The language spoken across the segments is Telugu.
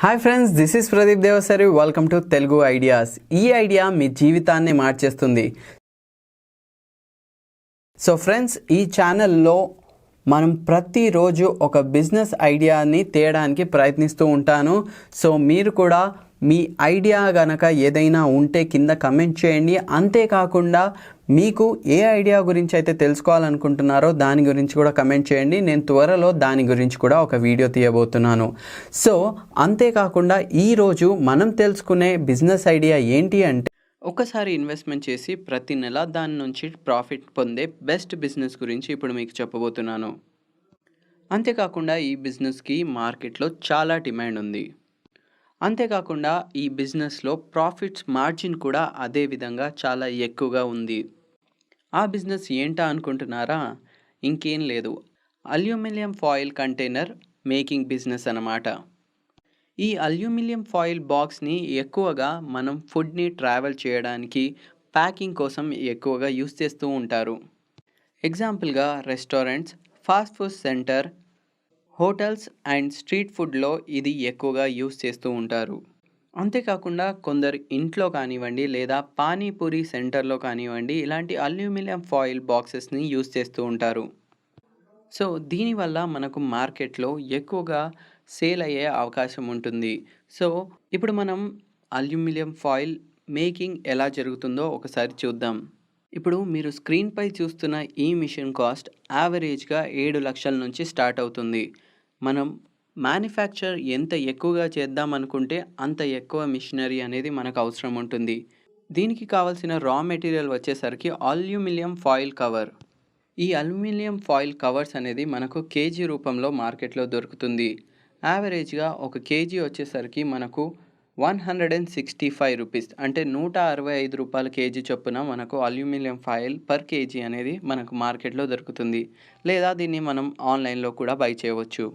Hi friends, this is Pradeep Devasari. Welcome to Telugu ideas. ఈ ఐడియా మీ జీవితాన్ని మార్చేస్తుంది. సో ఫ్రెండ్స్, ఈ ఛానల్లో మనం ప్రతిరోజు ఒక బిజినెస్ ఐడియాని తేయడానికి ప్రయత్నిస్తూ ఉంటాను. సో మీరు కూడా మీ ఐడియా గనక ఏదైనా ఉంటే కింద కమెంట్ చేయండి. అంతేకాకుండా మీకు ఏ ఐడియా గురించి అయితే తెలుసుకోవాలనుకుంటున్నారో దాని గురించి కూడా కమెంట్ చేయండి. నేను త్వరలో దాని గురించి కూడా ఒక వీడియో తీయబోతున్నాను. సో అంతేకాకుండా ఈరోజు మనం తెలుసుకునే బిజినెస్ ఐడియా ఏంటి అంటే, ఒకసారి ఇన్వెస్ట్మెంట్ చేసి ప్రతి నెల దాని నుంచి ప్రాఫిట్ పొందే బెస్ట్ బిజినెస్ గురించి ఇప్పుడు మీకు చెప్పబోతున్నాను. అంతేకాకుండా ఈ బిజినెస్కి మార్కెట్లో చాలా డిమాండ్ ఉంది. అంతేకాకుండా ఈ బిజినెస్లో ప్రాఫిట్స్ మార్జిన్ కూడా అదే విధంగా చాలా ఎక్కువగా ఉంది. ఆ బిజినెస్ ఏంటా అనుకుంటున్నారా? ఇంకేం లేదు, aluminium foil container making business అన్నమాట. ఈ అల్యూమినియం ఫాయిల్ బాక్స్ని ఎక్కువగా మనం ఫుడ్ని ట్రావెల్ చేయడానికి, ప్యాకింగ్ కోసం ఎక్కువగా యూస్ చేస్తూ ఉంటారు. ఎగ్జాంపుల్గా restaurants, fast food center, hotels and street ఫుడ్లో ఇది ఎక్కువగా యూస్ చేస్తూ ఉంటారు. అంతేకాకుండా కొందరు ఇంట్లో కానివ్వండి లేదా పానీపూరి సెంటర్లో కానివ్వండి ఇలాంటి అల్యూమినియం ఫాయిల్ బాక్సెస్ని యూస్ చేస్తూ ఉంటారు. సో దీనివల్ల మనకు మార్కెట్లో ఎక్కువగా సేల్ అయ్యే అవకాశం ఉంటుంది. సో ఇప్పుడు మనం అల్యూమినియం ఫాయిల్ మేకింగ్ ఎలా జరుగుతుందో ఒకసారి చూద్దాం. ఇప్పుడు మీరు స్క్రీన్పై చూస్తున్న ఈ మిషన్ కాస్ట్ యావరేజ్గా 7 లక్షల నుంచి స్టార్ట్ అవుతుంది. మనం మ్యానుఫ్యాక్చర్ ఎంత ఎక్కువగా చేద్దామనుకుంటే అంత ఎక్కువ మిషనరీ అనేది మనకు అవసరం ఉంటుంది. దీనికి కావాల్సిన రా మెటీరియల్ వచ్చేసరికి అల్యూమినియం ఫాయిల్ కవర్. ఈ అల్యూమినియం ఫాయిల్ కవర్స్ అనేది మనకు కేజీ రూపంలో మార్కెట్లో దొరుకుతుంది. యావరేజ్గా ఒక కేజీ వచ్చేసరికి మనకు 165 రూపీస్, అంటే 165 రూపాయల కేజీ చొప్పున మనకు అల్యూమినియం ఫాయిల్ పర్ కేజీ అనేది మనకు మార్కెట్లో దొరుకుతుంది. లేదా దీన్ని మనం ఆన్లైన్లో కూడా బై చేయవచ్చు.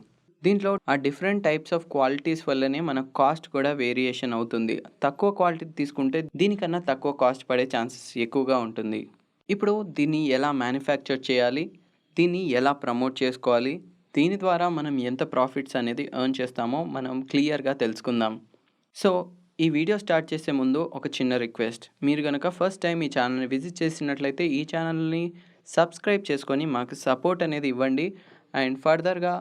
దీంట్లో ఆ డిఫరెంట్ టైప్స్ ఆఫ్ క్వాలిటీస్ వల్లనే మనకు కాస్ట్ కూడా వేరియేషన్ అవుతుంది. తక్కువ క్వాలిటీ తీసుకుంటే దీనికన్నా తక్కువ కాస్ట్ పడే ఛాన్సెస్ ఎక్కువగా ఉంటుంది. ఇప్పుడు దీన్ని ఎలా మ్యానుఫ్యాక్చర్ చేయాలి, దీన్ని ఎలా ప్రమోట్ చేసుకోవాలి, దీని ద్వారా మనం ఎంత ప్రాఫిట్స్ అనేది ఎర్న్ చేస్తామో మనం క్లియర్గా తెలుసుకుందాం. సో ఈ వీడియో స్టార్ట్ చేసే ముందు ఒక చిన్న రిక్వెస్ట్. మీరు కనుక ఫస్ట్ టైం ఈ ఛానల్ని విజిట్ చేసినట్లయితే ఈ ఛానల్ని సబ్స్క్రైబ్ చేసుకొని మాకు సపోర్ట్ అనేది ఇవ్వండి. అండ్ ఫర్దర్గా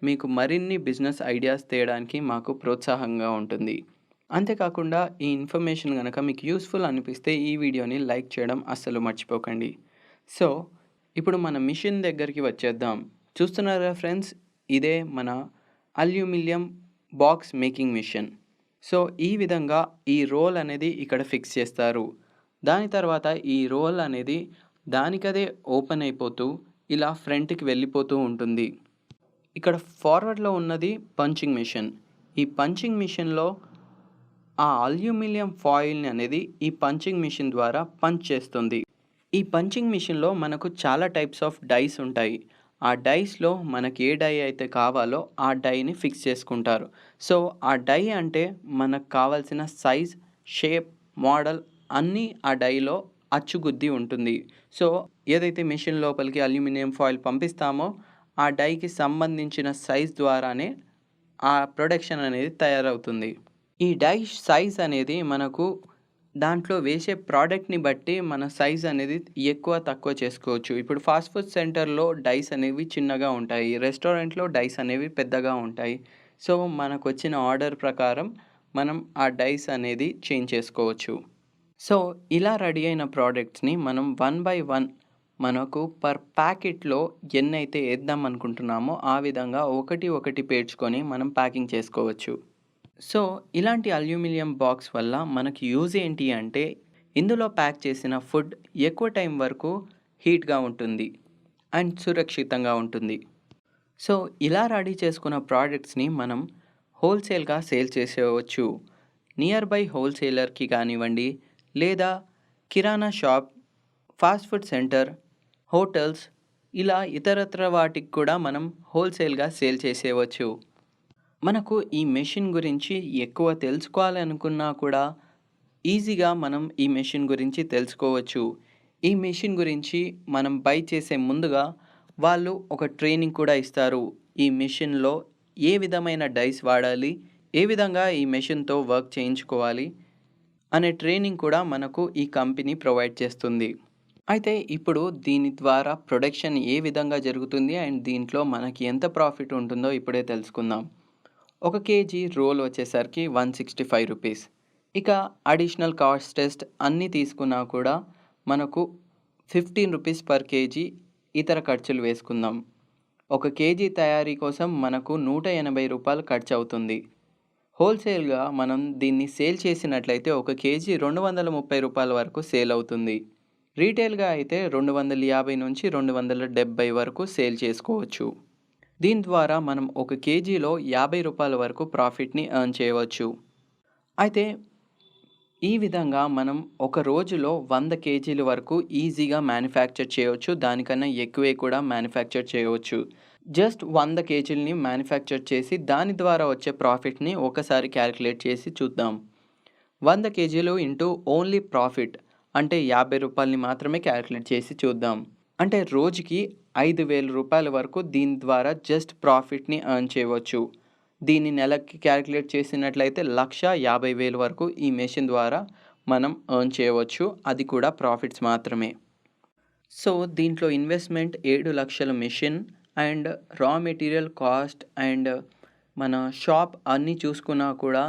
మీకు మరిన్ని బిజినెస్ ఐడియాస్ తేయడానికి మాకు ప్రోత్సాహంగా ఉంటుంది. అంతేకాకుండా ఈ ఇన్ఫర్మేషన్ కనుక మీకు యూస్ఫుల్ అనిపిస్తే ఈ వీడియోని లైక్ చేయడం అస్సలు మర్చిపోకండి. సో ఇప్పుడు మన మిషన్ దగ్గరికి వచ్చేద్దాం. చూస్తున్నారా ఫ్రెండ్స్, ఇదే మన aluminium box making machine. So ఈ విధంగా ఈ రోల్ అనేది ఇక్కడ ఫిక్స్ చేస్తారు. దాని తర్వాత ఈ రోల్ అనేది దానికదే ఓపెన్ అయిపోతూ ఇలా ఫ్రంట్కి వెళ్ళిపోతూ ఉంటుంది. ఇక్కడ ఫార్వర్డ్లో ఉన్నది పంచింగ్ మిషన్. ఈ పంచింగ్ మిషన్లో ఆ అల్యూమినియం ఫాయిల్ని అనేది ఈ పంచింగ్ మిషన్ ద్వారా పంచ్ చేస్తుంది. ఈ పంచింగ్ మిషన్లో మనకు చాలా టైప్స్ ఆఫ్ డైస్ ఉంటాయి. ఆ డైస్లో మనకి ఏ డై అయితే కావాలో ఆ డైని ఫిక్స్ చేసుకుంటారు. సో ఆ డై అంటే మనకు కావాల్సిన సైజ్, షేప్, మోడల్ అన్నీ ఆ డైలో అచ్చుగుద్ది ఉంటుంది. సో ఏదైతే మిషన్ లోపలికి అల్యూమినియం ఫాయిల్ పంపిస్తామో ఆ డైకి సంబంధించిన సైజ్ ద్వారానే ఆ ప్రొడక్షన్ అనేది తయారవుతుంది. ఈ డై సైజ్ అనేది మనకు దాంట్లో వేసే ప్రోడక్ట్ని బట్టి మన సైజ్ అనేది ఎక్కువ తక్కువ చేసుకోవచ్చు. ఇప్పుడు ఫాస్ట్ ఫుడ్ సెంటర్లో డైస్ అనేవి చిన్నగా ఉంటాయి, రెస్టారెంట్లో డైస్ అనేవి పెద్దగా ఉంటాయి. సో మనకు వచ్చిన ఆర్డర్ ప్రకారం మనం ఆ డైస్ అనేది చేంజ్ చేసుకోవచ్చు. సో ఇలా రెడీ అయిన ప్రోడక్ట్స్ని మనం 1 by 1 మనకు పర్ ప్యాకెట్లో ఎన్నైతే వేద్దాం అనుకుంటున్నామో ఆ విధంగా ఒకటి పేర్చుకొని మనం ప్యాకింగ్ చేసుకోవచ్చు. సో ఇలాంటి అల్యూమినియం బాక్స్ వల్ల మనకి యూజ్ ఏంటి అంటే, ఇందులో ప్యాక్ చేసిన ఫుడ్ ఎక్కువ టైం వరకు హీట్గా ఉంటుంది అండ్ సురక్షితంగా ఉంటుంది. సో ఇలా రెడీ చేసుకున్న ప్రోడక్ట్స్ని మనం హోల్సేల్గా సేల్ చేసేవచ్చు. నియర్ బై హోల్సేలర్కి కానివ్వండి లేదా కిరాణా shop, fast food center, hotels ఇలా ఇతరత్ర వాటికి కూడా మనం హోల్సేల్గా సేల్ చేసేవచ్చు. మనకు ఈ మెషిన్ గురించి ఎక్కువ తెలుసుకోవాలనుకున్నా కూడా ఈజీగా మనం ఈ మెషిన్ గురించి తెలుసుకోవచ్చు. ఈ మెషిన్ గురించి మనం బై చేసే ముందుగా వాళ్ళు ఒక ట్రైనింగ్ కూడా ఇస్తారు. ఈ మెషిన్లో ఏ విధమైన డైస్ వాడాలి, ఏ విధంగా ఈ మెషిన్తో వర్క్ చేయించుకోవాలి అనే ట్రైనింగ్ కూడా మనకు ఈ కంపెనీ ప్రొవైడ్ చేస్తుంది. అయితే ఇప్పుడు దీని ద్వారా ప్రొడక్షన్ ఏ విధంగా జరుగుతుంది అండ్ దీంట్లో మనకి ఎంత ప్రాఫిట్ ఉంటుందో ఇప్పుడే తెలుసుకుందాం. 1 కేజీ రోల్ వచ్చేసరికి 165 రూపీస్. ఇక అడిషనల్ కాస్ట్ టెస్ట్ అన్నీ తీసుకున్నా కూడా మనకు 15 రూపీస్ పర్ కేజీ ఇతర ఖర్చులు వేసుకుందాం. 1 కేజీ తయారీ కోసం మనకు 180 రూపాయలు ఖర్చు అవుతుంది. హోల్సేల్గా మనం దీన్ని సేల్ చేసినట్లయితే 1 కేజీ 230 రూపాయల వరకు సేల్ అవుతుంది. రీటైల్గా అయితే 250 నుంచి 270 వరకు సేల్ చేసుకోవచ్చు. దీని ద్వారా మనం 1 కేజీలో 50 రూపాయల వరకు ప్రాఫిట్ని ఎర్న్ చేయవచ్చు. అయితే ఈ విధంగా మనం ఒక రోజులో 100 కేజీల వరకు ఈజీగా మ్యానుఫ్యాక్చర్ చేయవచ్చు. దానికన్నా ఎక్కువే కూడా మ్యానుఫ్యాక్చర్ చేయవచ్చు. జస్ట్ 100 కేజీలని మ్యానుఫ్యాక్చర్ చేసి దాని ద్వారా వచ్చే ప్రాఫిట్ని ఒకసారి క్యాలిక్యులేట్ చేసి చూద్దాం. 100 కేజీలు ఇంటూ ఓన్లీ ప్రాఫిట్ అంటే 50 రూపాయలని మాత్రమే క్యాలిక్యులేట్ చేసి చూద్దాం. అంటే రోజుకి 5,000 రూపాయల వరకు దీని ద్వారా జస్ట్ ప్రాఫిట్ని ఎర్న్ చేయవచ్చు. దీన్ని నెలకి క్యాలిక్యులేట్ చేసినట్లయితే 1,50,000 వరకు ఈ మెషిన్ ద్వారా మనం ఎర్న్ చేయవచ్చు. అది కూడా ప్రాఫిట్స్ మాత్రమే. సో దీంట్లో ఇన్వెస్ట్మెంట్ 7 లక్షల machine and raw material cost and మన షాప్ అన్నీ చూసుకున్నా కూడా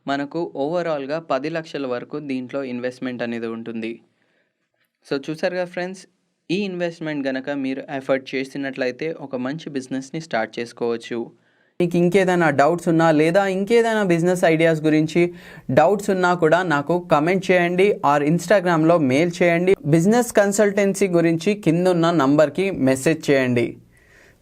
మనకు ఓవరాల్గా 10 లక్షల వరకు దీంట్లో ఇన్వెస్ట్మెంట్ అనేది ఉంటుంది. సో చూసారుగా ఫ్రెండ్స్, ఈ ఇన్వెస్ట్మెంట్ కనుక మీరు ఎఫర్ట్ చేసినట్లయితే ఒక మంచి బిజినెస్ని స్టార్ట్ చేసుకోవచ్చు. మీకు ఇంకేదైనా డౌట్స్ ఉన్నా లేదా ఇంకేదైనా బిజినెస్ ఐడియాస్ గురించి డౌట్స్ ఉన్నా కూడా నాకు కమెంట్ చేయండి ఆర్ ఇన్స్టాగ్రామ్లో మెయిల్ చేయండి. బిజినెస్ కన్సల్టెన్సీ గురించి కింద ఉన్న నంబర్కి మెసేజ్ చేయండి.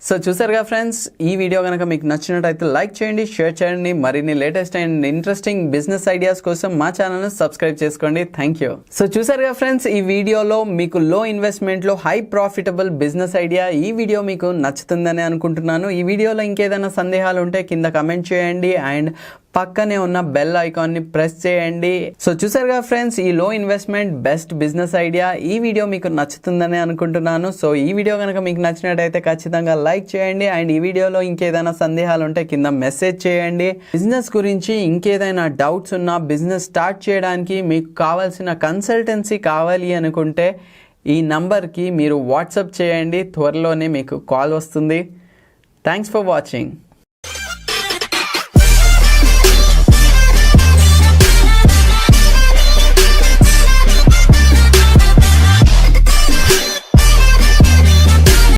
సో చూసారుగా ఫ్రెండ్స్, ఈ వీడియో కనుక మీకు నచ్చినట్టయితే లైక్ చేయండి, షేర్ చేయండి. మరిన్ని latest and interesting business ideas కోసం మా ఛానల్ని సబ్స్క్రైబ్ చేసుకోండి. Thank you. సో చూసారుగా ఫ్రెండ్స్, ఈ వీడియోలో మీకు లో ఇన్వెస్ట్మెంట్లో హై ప్రాఫిటబుల్ బిజినెస్ ఐడియా. ఈ వీడియో మీకు నచ్చుతుందని అనుకుంటున్నాను. ఈ వీడియోలో ఇంకేదైనా సందేహాలు ఉంటే కింద కమెంట్ చేయండి అండ్ పక్కనే ఉన్న బెల్ ఐకాన్ని ప్రెస్ చేయండి. సో చూసారుగా ఫ్రెండ్స్, ఈ లో ఇన్వెస్ట్మెంట్ బెస్ట్ బిజినెస్ ఐడియా. ఈ వీడియో మీకు నచ్చుతుందని అనుకుంటున్నాను. సో ఈ వీడియో కనుక మీకు నచ్చినట్టయితే ఖచ్చితంగా లైక్ చేయండి అండ్ ఈ వీడియోలో ఇంకేదైనా సందేహాలు ఉంటే కింద మెసేజ్ చేయండి. బిజినెస్ గురించి ఇంకేదైనా డౌట్స్ ఉన్నా, బిజినెస్ స్టార్ట్ చేయడానికి మీకు కావాల్సిన కన్సల్టెన్సీ కావాలి అనుకుంటే ఈ నంబర్కి మీరు వాట్సాప్ చేయండి. త్వరలోనే మీకు కాల్ వస్తుంది. Thanks for watching.